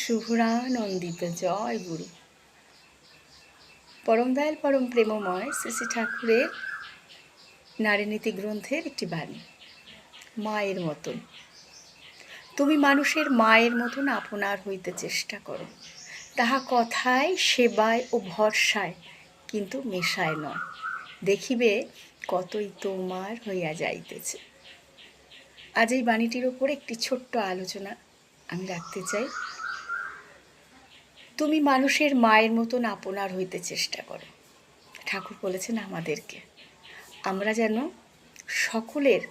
শুভরানন্দিত জয় গুরু। পরম দয়াল পরম প্রেমময় শ্রী শ্রী ঠাকুরের নারীনীতি গ্রন্থের একটি বাণী। মায়ের মতন তুমি মানুষের মায়ের মতন আপনার হইতে চেষ্টা করো, তাহা কথায় সেবায় ও ভরসায়, কিন্তু মেশায় নয়। দেখিবে কতই তোমার হইয়া যাইতেছে। আজ এই বাণীটির ওপর একটি ছোট্ট আলোচনা আমি রাখতে চাই। তুমি মানুষের মায়ের মতন আপনার হইতে চেষ্টা করো। ঠাকুর বলেছেন আমাদেরকে আমরা যেন সকলের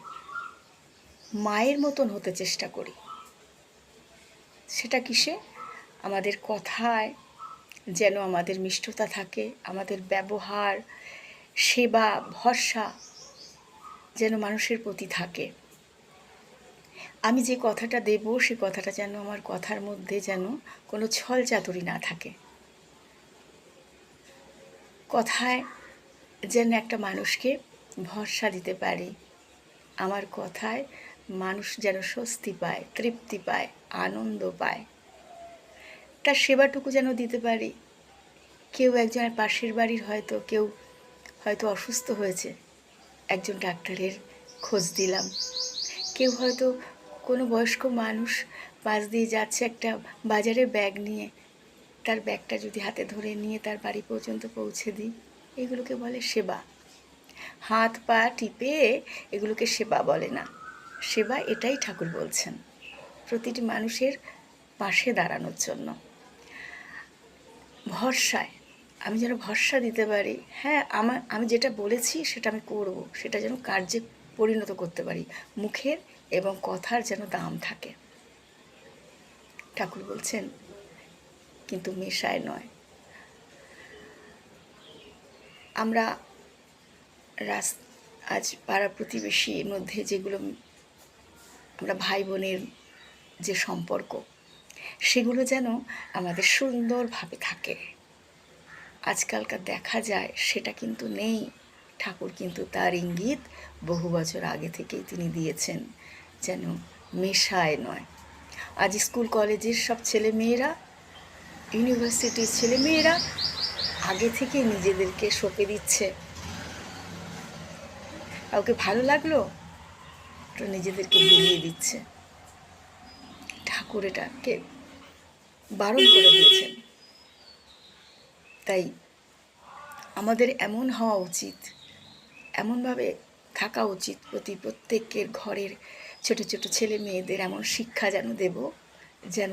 মায়ের মতন হতে চেষ্টা করি। সেটা কিসে? আমাদের কথায় যেন আমাদের মিষ্টতা থাকে, আমাদের ব্যবহার, সেবা, ভরসা যেন মানুষের প্রতি থাকে। আমি যে কথাটা দেব সে কথাটা যেন আমার কথার মধ্যে যেন কোনো ছল চাতুরি না থাকে। কথায় যেন একটা মানুষকে ভরসা দিতে পারি, আমার কথায় মানুষ যেন স্বস্তি পায়, তৃপ্তি পায়, আনন্দ পায়, তার সেবাটুকু যেন দিতে পারি। কেউ একজনের পাশের বাড়ির কেউ হয়তো অসুস্থ হয়েছে, একজন ডাক্তারের খোঁজ দিলাম। কেউ হয়তো কোনো বয়স্ক মানুষ পাশ দিয়ে যাচ্ছে একটা বাজারের ব্যাগ নিয়ে, তার ব্যাগটা যদি হাতে ধরে নিয়ে তার বাড়ি পর্যন্ত পৌঁছে দিই, এগুলোকে বলে সেবা। হাত পা টিপে এগুলোকে সেবা বলে না। সেবা এটাই ঠাকুর বলছেন, প্রতিটি মানুষের পাশে দাঁড়ানোর জন্য। ভরসায় আমি যেন ভরসা দিতে পারি, হ্যাঁ আমি যেটা বলেছি সেটা আমি করব, সেটা যেন কার্যে পরিণত করতে পারি। মুখের এবং কথার যেন দাম থাকে। ঠাকুর বলছেন কিন্তু মেশায় নয়। আমরা আজ পাড়া প্রতিবেশীর মধ্যে যেগুলো আমরা ভাই বোনের যে সম্পর্ক, সেগুলো যেন আমাদের সুন্দরভাবে থাকে। আজকালকার দেখা যায় সেটা কিন্তু নেই। ঠাকুর কিন্তু তার ইঙ্গিত বহু বছর আগে থেকেই তিনি দিয়েছেন, যেন মেশায় নয়। আজ স্কুল কলেজের সব ছেলেমেয়েরা, ইউনিভার্সিটির ছেলেমেয়েরা আগে থেকে নিজেদেরকে সঁপে দিচ্ছে। কাউকে ভালো লাগলো তো নিজেদেরকে বিলিয়ে দিচ্ছে। ঠাকুর এটাকে বারণ করে দিয়েছেন। তাই আমাদের এমন হওয়া উচিত, এমনভাবে থাকা উচিত, প্রত্যেকের ঘরের ছোট ছোট ছেলে মেয়েদের এমন শিক্ষা যেন দেব যেন